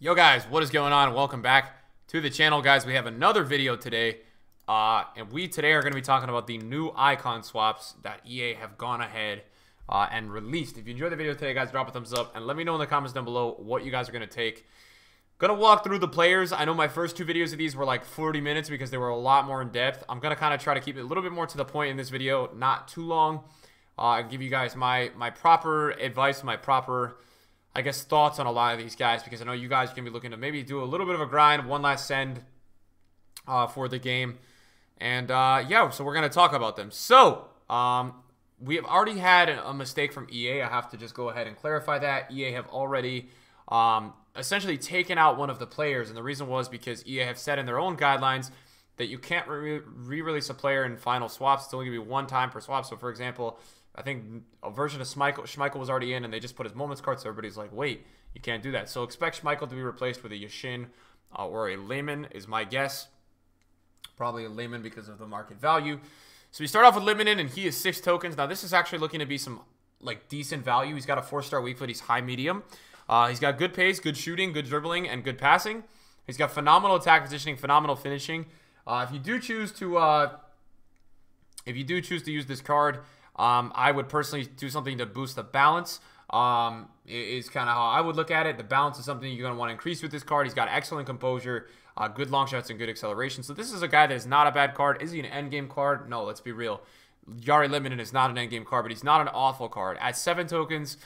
Yo guys, what is going on? Welcome back to the channel, guys. We have another video today, and we today are going to be talking about the new icon swaps that EA have gone ahead and released. If you enjoyed the video today, guys, drop a thumbs up and let me know in the comments down below what you guys are going to take. Gonna walk through the players. I know my first two videos of these were like 40 minutes because they were a lot more in depth. I'm gonna kind of try to keep it a little bit more to the point in this video, not too long. And give you guys my proper advice, my proper, I guess, thoughts on a lot of these guys, because I know you guys can be looking to maybe do a little bit of a grind, one last send for the game. And yeah, so we're going to talk about them. So we have already had a mistake from EA. I have to just go ahead and clarify that. EA have already essentially taken out one of the players, and the reason was because EA have said in their own guidelines that you can't re-release a player in final swaps. It's only going to be one time per swap. So, for example, I think a version of Schmeichel was already in, and they just put his moments card, so everybody's like, wait, you can't do that. So expect Schmeichel to be replaced with a Yashin or a Lehman is my guess. Probably a Lehman because of the market value. So we start off with Lehman, and he is 6 tokens. Now this is actually looking to be some like decent value. He's got a 4-star weak foot. He's high medium. He's got good pace, good shooting, good dribbling, and good passing. He's got phenomenal attack positioning, phenomenal finishing. If you do choose to use this card, I would personally do something to boost the balance. Is kind of how I would look at it. The balance is something you're going to want to increase with this card. He's got excellent composure, good long shots, and good acceleration. So this is a guy that is not a bad card. Is he an endgame card? No, let's be real. Yari Limited is not an endgame card, but he's not an awful card. At 7 tokens,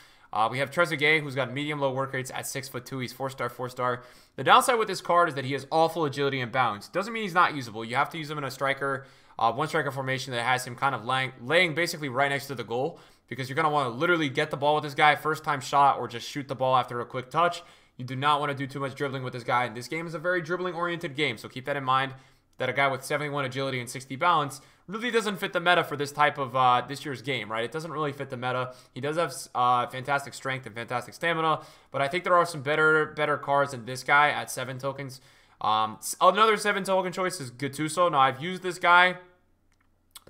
we have Trezeguet, who's got medium-low work rates at 6'2". He's 4-star, 4-star. The downside with this card is that he has awful agility and bounce. Doesn't mean he's not usable. You have to use him in a striker, one striker formation that has him kind of laying basically right next to the goal, because you're going to want to literally get the ball with this guy, first time shot, or just shoot the ball after a quick touch. You do not want to do too much dribbling with this guy. And this game is a very dribbling-oriented game, so keep that in mind, that a guy with 71 agility and 60 balance really doesn't fit the meta for this type of this year's game, right? It doesn't really fit the meta. He does have fantastic strength and fantastic stamina, but I think there are some better cards than this guy at 7 tokens. Another 7 token choice is Gattuso. Now, I've used this guy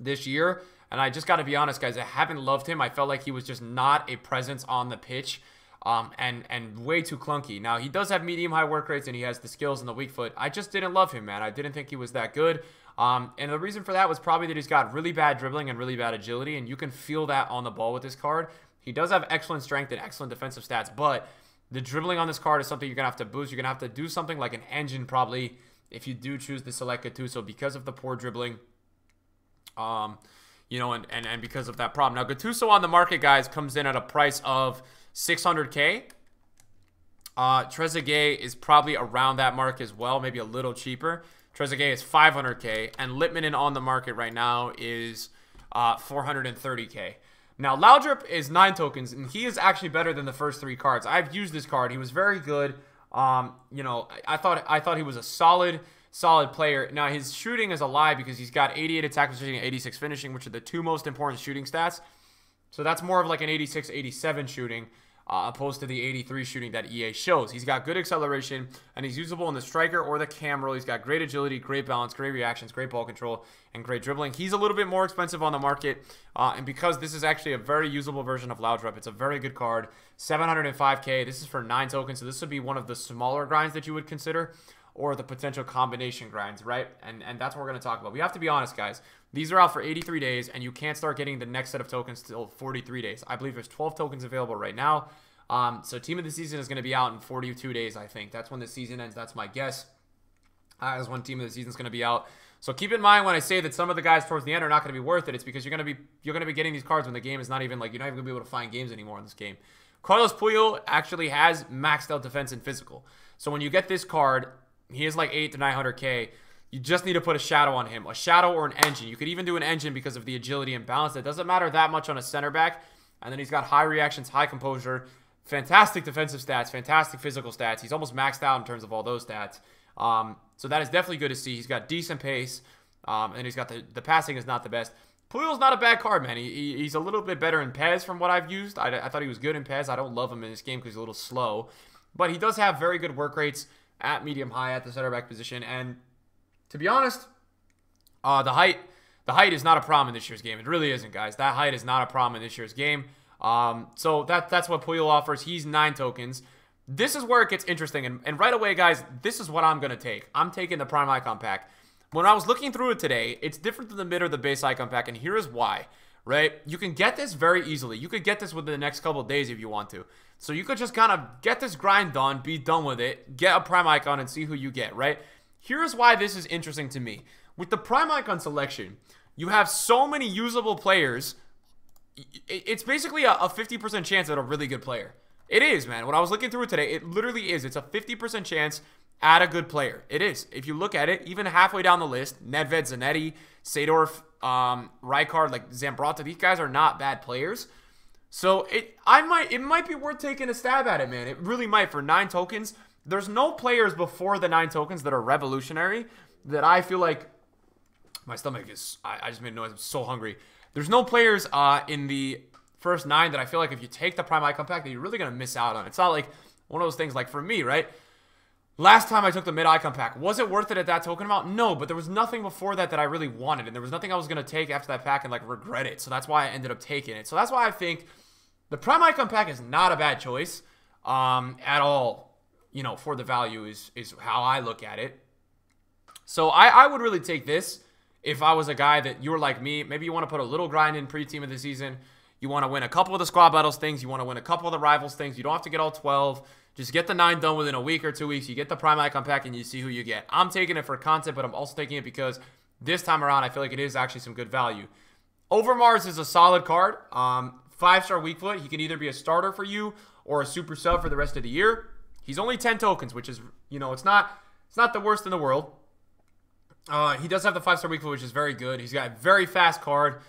this year, and I just got to be honest, guys, I haven't loved him. I felt like he was just not a presence on the pitch, and way too clunky. Now, he does have medium-high work rates, and he has the skills and the weak foot. I just didn't love him, man. I didn't think he was that good. And the reason for that was probably that he's got really bad dribbling and really bad agility, and you can feel that on the ball with this card. He does have excellent strength and excellent defensive stats, but the dribbling on this card is something you're going to have to boost. You're going to have to do something like an engine probably if you do choose to select Gattuso because of the poor dribbling. You know, and because of that problem. Now, Gattuso on the market, guys, comes in at a price of 600K. Trezeguet is probably around that mark as well, maybe a little cheaper. Trezeguet is 500K, and Litmanen on the market right now is 430K. Now, LAUDRUP is 9 tokens, and he is actually better than the first 3 cards. I've used this card. He was very good. You know, I thought he was a solid player. Now, his shooting is a lie because he's got 88 attack positioning and 86 finishing, which are the 2 most important shooting stats. So that's more of like an 86, 87 shooting, opposed to the 83 shooting that EA shows. He's got good acceleration, and he's usable in the striker or the cam role. He's got great agility, great balance, great reactions, great ball control, and great dribbling. He's a little bit more expensive on the market, and because this is actually a very usable version of LAUDRUP, it's a very good card. 705K. This is for 9 tokens, so this would be one of the smaller grinds that you would consider, or the potential combination grinds, right? And that's what we're going to talk about. We have to be honest, guys. These are out for 83 days, and you can't start getting the next set of tokens till 43 days. I believe there's 12 tokens available right now. So Team of the Season is going to be out in 42 days, I think. That's when the season ends. That's my guess. Is when Team of the Season is going to be out. So keep in mind when I say that some of the guys towards the end are not going to be worth it, it's because you're going to be getting these cards when the game is not even, like, you're not even going to be able to find games anymore in this game. Carlos Puyol actually has maxed out defense and physical. So when you get this card, he is like 800 to 900K. You just need to put a shadow on him. A shadow or an engine. You could even do an engine because of the agility and balance. That doesn't matter that much on a center back. And then he's got high reactions, high composure, fantastic defensive stats, fantastic physical stats. He's almost maxed out in terms of all those stats. So that is definitely good to see. He's got decent pace. And he's got the passing is not the best. Puyol's not a bad card, man. He's a little bit better in PES from what I've used. I thought he was good in PES. I don't love him in this game because he's a little slow. But he does have very good work rates at medium-high at the center back position. And to be honest, the height is not a problem in this year's game. It really isn't, guys. That height is not a problem in this year's game. So that's what Puyol offers. He's 9 tokens. this is where it gets interesting. And right away, guys, this is what I'm going to take. I'm taking the Prime Icon Pack. When I was looking through it today, it's different than the mid or the base Icon Pack, and here is why, right? You can get this very easily. You could get this within the next couple of days if you want to. So you could just kind of get this grind done, be done with it, get a Prime Icon, and see who you get, right? Here's why this is interesting to me. With the Prime Icon selection, you have so many usable players. It's basically a 50% chance at a really good player. It is, man. When I was looking through it today, it literally is. It's a 50% chance at a good player. It is. If you look at it, even halfway down the list, Nedved, Zanetti, Seedorf, Rijkaard, like Zambrotta, these guys are not bad players. So it might be worth taking a stab at it, man. It really might. For 9 tokens, there's no players before the 9 tokens that are revolutionary that I feel like my stomach is, I just made noise. I'm so hungry. There's no players in the first 9 that I feel like if you take the Prime Icon Pack that you're really going to miss out on. It's not like one of those things like for me, right? Last time I took the mid Icon Pack, was it worth it at that token amount? No, but there was nothing before that that I really wanted, and there was nothing I was going to take after that pack and like regret it. So that's why I ended up taking it. So that's why I think the Prime Icon Pack is not a bad choice at all, you know, for the value is how I look at it. So I would really take this if I was a guy that you were like me. Maybe you want to put a little grind in pre-team of the season. You want to win a couple of the squad battles things. You want to win a couple of the rivals things. You don't have to get all 12. Just get the 9 done within a week or 2 weeks. You get the Prime Icon Pack and you see who you get. I'm taking it for content, but I'm also taking it because this time around I feel like it is actually some good value. OVERMARS is a solid card. 5-star weak foot. He can either be a starter for you or a super sub for the rest of the year. He's only 10 tokens, which is, you know, it's not the worst in the world. He does have the 5-star weak foot, which is very good. He's got a very fast card.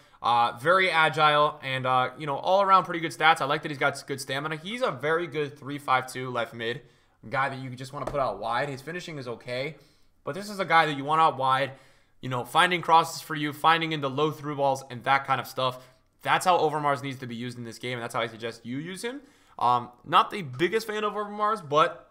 Very agile and, you know, all around pretty good stats. I like that he's got good stamina. He's a very good 3-5-2 left mid guy that you just want to put out wide. His finishing is okay, but this is a guy that you want out wide, you know, finding crosses for you, finding into low through balls and that kind of stuff. That's how OVERMARS needs to be used in this game, and that's how I suggest you use him. Not the biggest fan of OVERMARS, but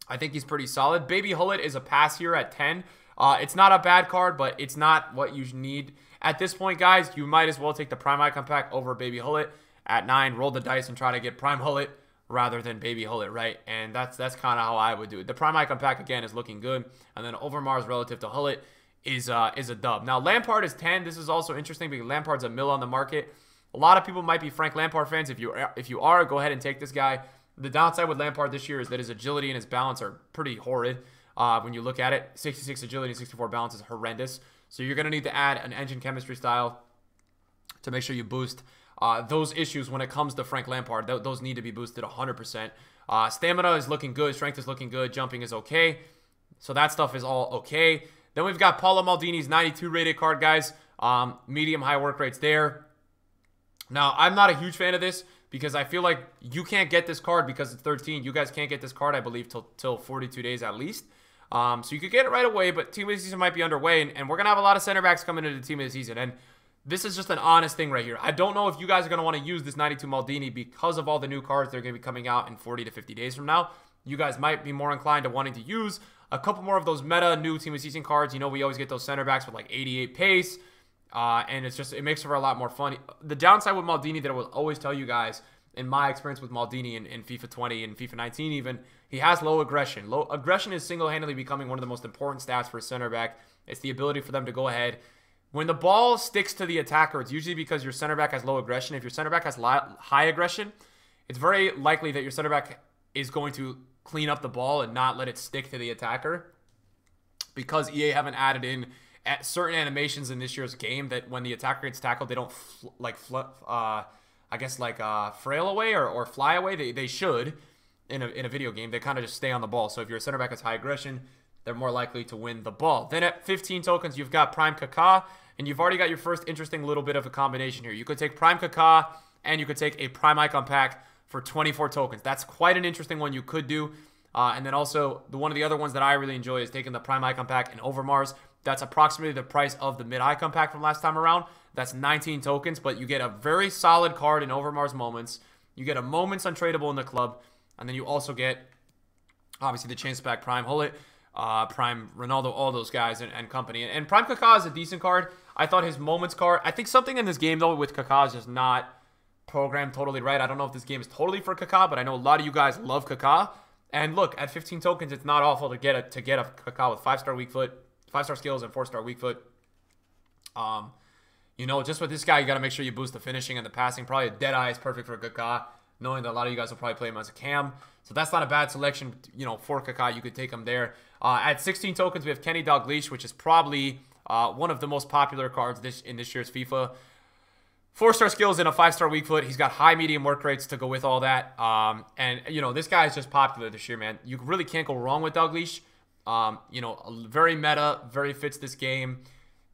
I think he's pretty solid. Baby Hullet is a pass here at 10. It's not a bad card, but it's not what you need. At this point, guys, you might as well take the Prime Icon Pack over Baby Hullet at 9. Roll the dice and try to get Prime Hullet rather than Baby Hullet, right? And that's kind of how I would do it. The Prime Icon Pack, again, is looking good. And then OVERMARS relative to Hullet is a dub. Now, Lampard is 10. This is also interesting because Lampard's a mil on the market. A lot of people might be Frank Lampard fans. If you are, go ahead and take this guy. The downside with Lampard this year is that his agility and his balance are pretty horrid. When you look at it, 66 agility and 64 balance is horrendous. So you're going to need to add an engine chemistry style to make sure you boost those issues when it comes to Frank Lampard. Those need to be boosted 100%. Stamina is looking good. Strength is looking good. Jumping is okay. So that stuff is all okay. Then we've got Paolo Maldini's 92 rated card, guys. Medium high work rates there. Now, I'm not a huge fan of this because I feel like you can't get this card because it's 13. You guys can't get this card, I believe, till 42 days at least. So you could get it right away, but team of the season might be underway, and we're going to have a lot of center backs coming into the team of the season, and this is just an honest thing right here. I don't know if you guys are going to want to use this 92 Maldini because of all the new cards that are going to be coming out in 40 to 50 days from now. You guys might be more inclined to wanting to use a couple more of those meta new team of the season cards. You know, we always get those center backs with like 88 pace, and it makes for a lot more fun. The downside with Maldini that I will always tell you guys, in my experience with Maldini in FIFA 20 and FIFA 19 even, he has low aggression. Low aggression is single-handedly becoming one of the most important stats for a center back. It's the ability for them to go ahead. When the ball sticks to the attacker, it's usually because your center back has low aggression. If your center back has high aggression, it's very likely that your center back is going to clean up the ball and not let it stick to the attacker. Because EA haven't added in certain animations in this year's game that when the attacker gets tackled, they don't frail away or fly away. They should in a video game. They kind of just stay on the ball. So if your center back has high aggression, they're more likely to win the ball. Then at 15 tokens, you've got Prime Kaká, and you've already got your first interesting little bit of a combination here. You could take Prime Kaká, and you could take a Prime Icon Pack for 24 tokens. That's quite an interesting one you could do. And then also, one of the other ones that I really enjoy is taking the Prime Icon Pack in OVERMARS. That's approximately the price of the mid Icon Pack from last time around. That's 19 tokens, but you get a very solid card in OVERMARS Moments. You get a Moments Untradeable in the club, and then you also get, obviously, the chance pack Prime Hullet, Prime Ronaldo, all those guys and company. And Prime Kaká is a decent card. I thought his Moments card, I think something in this game, though, with Kaká is just not programmed totally right. I don't know if this game is totally for Kaká, but I know a lot of you guys love Kaká. And look, at 15 tokens, it's not awful to get a Kaká with 5-star weak foot, 5-star skills, and 4-star weak foot. You know, just with this guy, you got to make sure you boost the finishing and the passing. Probably a Deadeye is perfect for Kaká, knowing that a lot of you guys will probably play him as a cam. So that's not a bad selection, you know, for Kaká. You could take him there. At 16 tokens, we have Kenny Dalglish, which is probably one of the most popular cards in this year's FIFA. 4-star skills and a 5-star weak foot. He's got high medium work rates to go with all that. And, you know, this guy is just popular this year, man. You really can't go wrong with Dalglish. You know, very meta, very fits this game.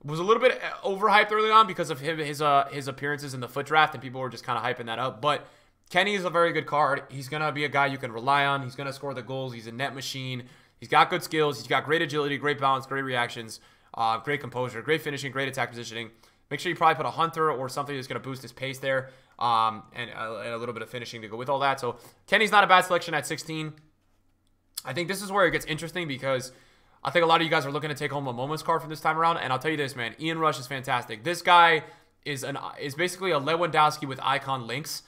Was a little bit overhyped early on because of his appearances in the foot draft, and people were just kind of hyping that up. But Kenny is a very good card. He's going to be a guy you can rely on. He's going to score the goals. He's a net machine. He's got good skills. He's got great agility, great balance, great reactions, great composure, great finishing, great attack positioning. Make sure you probably put a Hunter or something that's going to boost his pace there, and a little bit of finishing to go with all that. So Kenny's not a bad selection at 16. I think this is where it gets interesting because I think a lot of you guys are looking to take home a moments card from this time around, and I'll tell you this, man. Ian Rush is fantastic. This guy is basically a Lewandowski with icon links,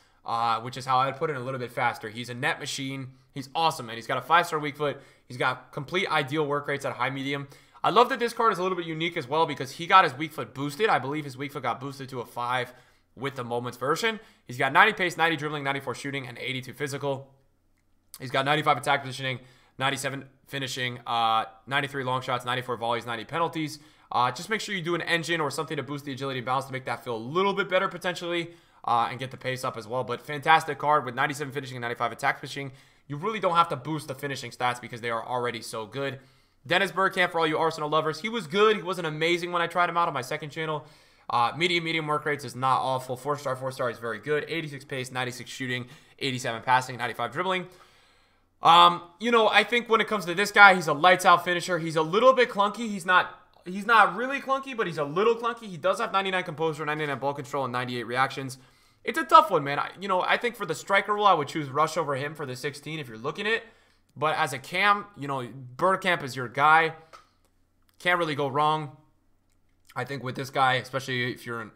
which is how I would put it a little bit faster. He's a net machine. He's awesome, man. He's got a 5-star weak foot. He's got complete ideal work rates at high medium. I love that this card is a little bit unique as well because he got his weak foot boosted. I believe his weak foot got boosted to a 5 with the moments version. He's got 90 pace, 90 dribbling, 94 shooting, and 82 physical. He's got 95 attack positioning, 97 finishing, 93 long shots, 94 volleys, 90 penalties. Just make sure you do an engine or something to boost the agility and balance to make that feel a little bit better potentially, and get the pace up as well. But fantastic card with 97 finishing and 95 attack finishing. You really don't have to boost the finishing stats because they are already so good. Dennis Bergkamp, for all you Arsenal lovers, he was good. He wasn't amazing when I tried him out on my second channel. Medium work rates is not awful. 4-star is very good. 86 pace, 96 shooting, 87 passing, 95 dribbling. You know, I think when it comes to this guy, he's a lights out finisher. He's a little bit clunky. He's not really clunky, but he's a little clunky. He does have 99 composure, 99 ball control, and 98 reactions. It's a tough one, man. I think for the striker role, I would choose Rush over him for the 16 if you're looking at it. But as a cam, you know, Bergkamp is your guy. Can't really go wrong. I think with this guy, especially if you're an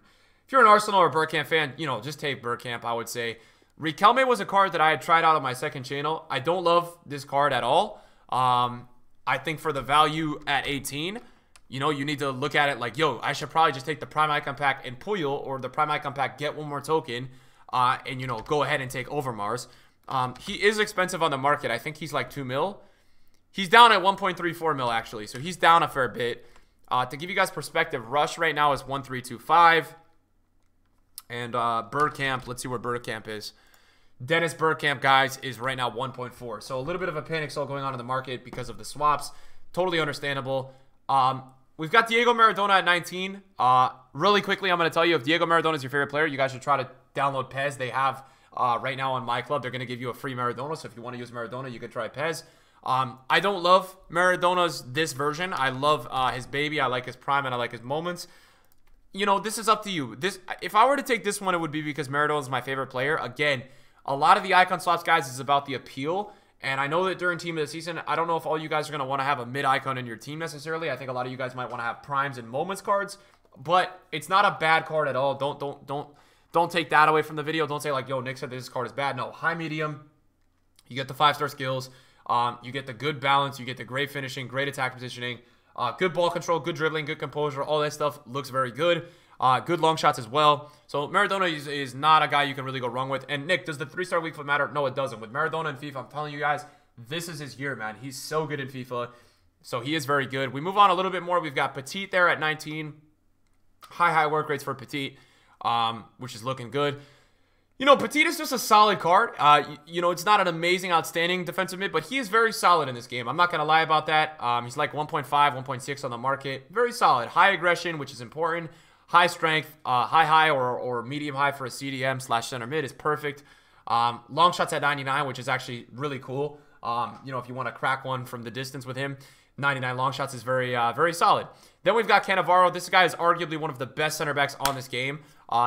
Arsenal or Bergkamp fan, you know, just take Bergkamp, I would say. Riquelme was a card that I had tried out on my second channel. I don't love this card at all. I think for the value at 18, you know, you need to look at it like, yo, I should probably just take the Prime Icon Pack and Puyol, or the Prime Icon Pack, get one more token, and, you know, go ahead and take Overmars. He is expensive on the market. I think he's like 2 mil. He's down at 1.34 mil, actually, so he's down a fair bit. To give you guys perspective, Rush right now is 1.325. And Bergkamp, let's see where Bergkamp is. Dennis Bergkamp, guys, is right now 1.4. So a little bit of a panic sell going on in the market because of the swaps. Totally understandable. We've got Diego Maradona at 19. Really quickly, I'm going to tell you, if Diego Maradona is your favorite player, you guys should try to download PES. They have, right now on my club, they're going to give you a free Maradona. So if you want to use Maradona, you can try PES. I don't love Maradona's this version. I love his baby. I like his prime, and I like his moments. You know, this is up to you. If I were to take this one, it would be because Maradona is my favorite player. Again, a lot of the icon swaps, guys, is about the appeal. And I know that during Team of the Season, I don't know if all you guys are going to want to have a mid-icon in your team necessarily. I think a lot of you guys might want to have primes and moments cards. But it's not a bad card at all. Don't take that away from the video. Don't say like, yo, Nick said this card is bad. No, high medium. You get the 5-star skills. You get the good balance. You get the great finishing, great attack positioning. Good ball control, good dribbling, good composure. All that stuff looks very good. Good long shots as well. So Maradona is not a guy you can really go wrong with. And Nick, does the 3-star weak foot matter? No, it doesn't. With Maradona in FIFA, I'm telling you guys, this is his year, man. He's so good in FIFA. So he is very good. We move on a little bit more. We've got Petit there at 19. High work rates for Petit, which is looking good. You know, Petit is just a solid card. You know, it's not an amazing, outstanding defensive mid, but he is very solid in this game. I'm not going to lie about that. He's like 1.5, 1.6 on the market. Very solid. High aggression, which is important. High strength, high or medium high for a CDM / center mid is perfect. Long shots at 99, which is actually really cool. You know, if you want to crack one from the distance with him, 99 long shots is very solid. Then we've got CANNAVARO. This guy is arguably one of the best center backs on this game.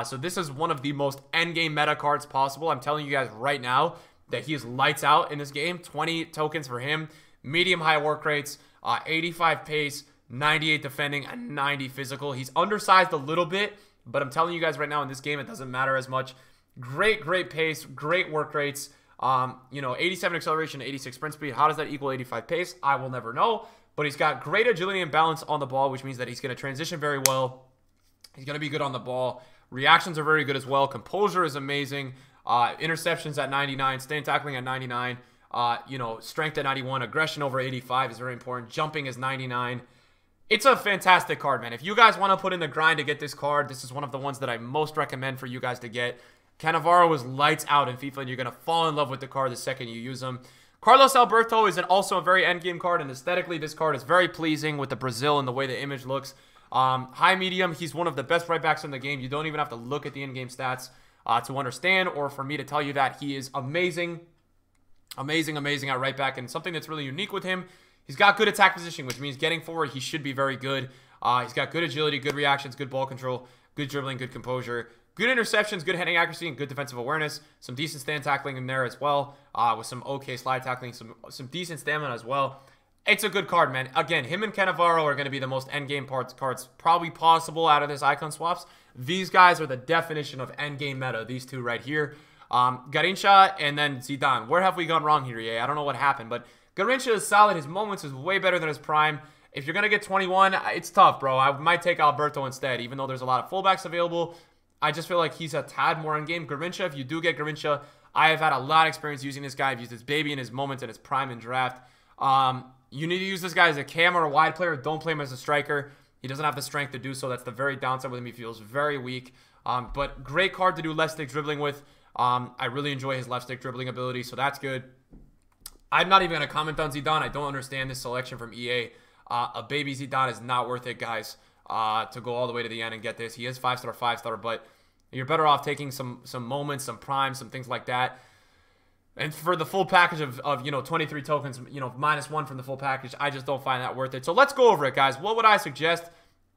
So this is one of the most endgame meta cards possible. I'm telling you guys right now that he is lights out in this game. 20 tokens for him. Medium high work rates, 85 pace, 98 defending, and 90 physical. He's undersized a little bit, but I'm telling you guys right now in this game, it doesn't matter as much. Great pace, great work rates. 87 acceleration, 86 sprint speed. How does that equal 85 pace? I will never know. But he's got great agility and balance on the ball, which means that he's going to transition very well. He's going to be good on the ball. Reactions are very good as well. Composure is amazing. Interceptions at 99. Stand tackling at 99. Strength at 91. Aggression over 85 is very important. Jumping is 99. It's a fantastic card, man. If you guys want to put in the grind to get this card, this is one of the ones that I most recommend for you guys to get. Cannavaro is lights out in FIFA, and you're going to fall in love with the card the second you use him. Carlos Alberto is also a very endgame card, and aesthetically, this card is very pleasing with the Brazil and the way the image looks. High medium, he's one of the best right backs in the game. You don't even have to look at the in-game stats to understand, or for me to tell you that he is amazing at right back. And something that's really unique with him, he's got good attack positioning, which means getting forward, he should be very good. He's got good agility, good reactions, good ball control, good dribbling, good composure, good interceptions, good heading accuracy, and good defensive awareness. Some decent stand tackling in there as well, with some okay slide tackling, some decent stamina as well. It's a good card, man. Again, him and Cannavaro are going to be the most endgame cards probably possible out of this icon swaps. These guys are the definition of endgame meta, these two right here. Garrincha and then Zidane. Where have we gone wrong here, EA? I don't know what happened, but Garrincha is solid. His moments is way better than his prime. If you're going to get 21, it's tough, bro. I might take Alberto instead, even though there's a lot of fullbacks available. I just feel like he's a tad more in game. Garrincha, if you do get Garrincha, I have had a lot of experience using this guy. I've used this baby in his moments and his prime in draft. You need to use this guy as a cam or a wide player. Don't play him as a striker. He doesn't have the strength to do so. That's the very downside with him. He feels very weak. But great card to do left stick dribbling with. I really enjoy his left stick dribbling ability, so that's good. I'm not even going to comment on Zidane. I don't understand this selection from EA. A baby Zidane is not worth it, guys, to go all the way to the end and get this. He is 5-star, but you're better off taking some moments, some prime, some things like that. And for the full package of 23 tokens, -1 from the full package, I just don't find that worth it. So let's go over it, guys. What would I suggest?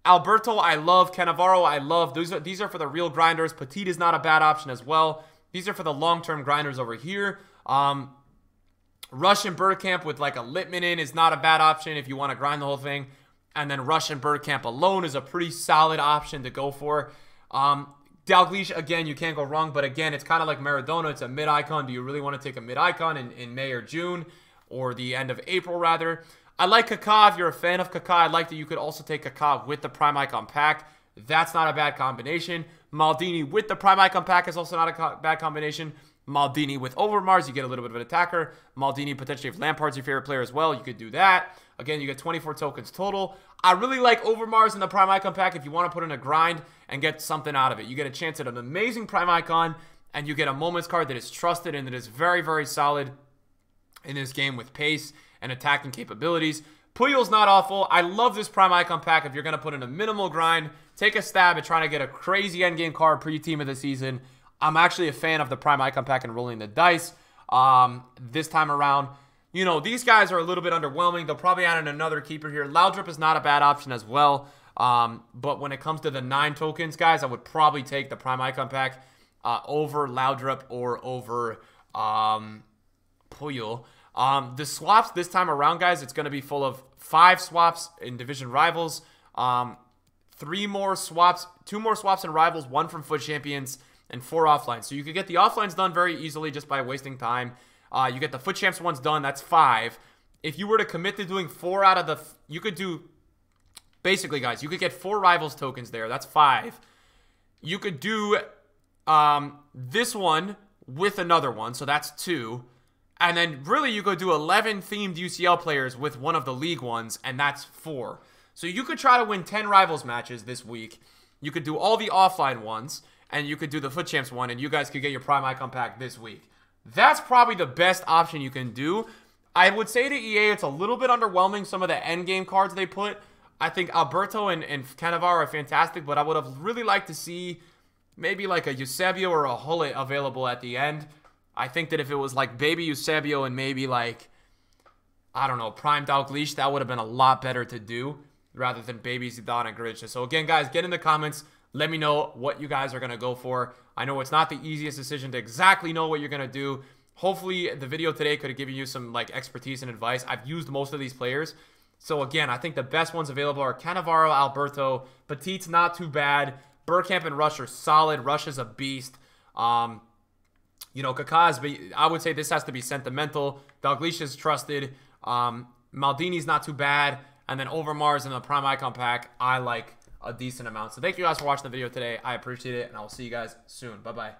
Alberto, I love. Cannavaro, I love. These are for the real grinders. Petit is not a bad option as well. These are for the long-term grinders over here. Rush and BERGKAMP with like a Littman in is not a bad option if you want to grind the whole thing. And then Rush and BERGKAMP alone is a pretty solid option to go for. Dalglish, again, you can't go wrong. But again, it's kind of like Maradona. It's a mid-icon. Do you really want to take a mid-icon in May or June? Or the end of April, rather? I like Kaká. If you're a fan of Kaká, I like that you could also take Kaká with the Prime Icon pack. That's not a bad combination. Maldini with the Prime Icon pack is also not a bad combination. Maldini with Overmars, you get a little bit of an attacker. Maldini, potentially, if Lampard's your favorite player as well, you could do that. Again, you get 24 tokens total. I really like Overmars in the Prime Icon pack if you want to put in a grind and get something out of it. You get a chance at an amazing Prime Icon, and you get a Moments card that is trusted and that is very, very solid in this game with pace and attacking capabilities. Puyol's not awful. I love this Prime Icon pack if you're going to put in a minimal grind, take a stab at trying to get a crazy endgame card pre-team of the season. I'm actually a fan of the Prime Icon pack and rolling the dice this time around. These guys are a little bit underwhelming. They'll probably add in another keeper here. LAUDRUP is not a bad option as well. But when it comes to the 9 tokens, guys, I would probably take the Prime Icon pack over LAUDRUP or over Puyol. The swaps this time around, guys, it's going to be full of 5 swaps in division rivals, 3 more swaps, 2 more swaps in rivals, 1 from FUT Champions, and 4 offlines. So you could get the offlines done very easily just by wasting time. You get the FUT Champs ones done. That's 5. If you were to commit to doing 4 out of the... You could do... Basically, guys, you could get 4 rivals tokens there. That's 5. You could do this one with another one. So that's 2. And then really you could do 11 themed UCL players with one of the league ones. And that's 4. So you could try to win 10 rivals matches this week. You could do all the offline ones. And you could do the FUT Champs one, and you guys could get your Prime Icon pack this week. That's probably the best option you can do. I would say to EA, it's a little bit underwhelming, some of the endgame cards they put. I think Alberto and Cannavaro are fantastic, but I would have really liked to see maybe like a Eusebio or a Hullet available at the end. I think that if it was like baby Eusebio and maybe like, I don't know, Prime Dalglish, that would have been a lot better to do rather than baby Zidane and Garrincha. So again, guys, get in the comments. Let me know what you guys are going to go for. I know it's not the easiest decision to exactly know what you're going to do. Hopefully, the video today could have given you some expertise and advice. I've used most of these players. So, again, I think the best ones available are Cannavaro, Alberto. Petit's not too bad. BERGKAMP and Rush are solid. Rush is a beast. You know, Kaká's, but I would say this has to be sentimental. Dalglish is trusted. Maldini's not too bad. And then Overmars and the Prime Icon pack, I like a decent amount. So thank you guys for watching the video today. I appreciate it, and I will see you guys soon. Bye-bye.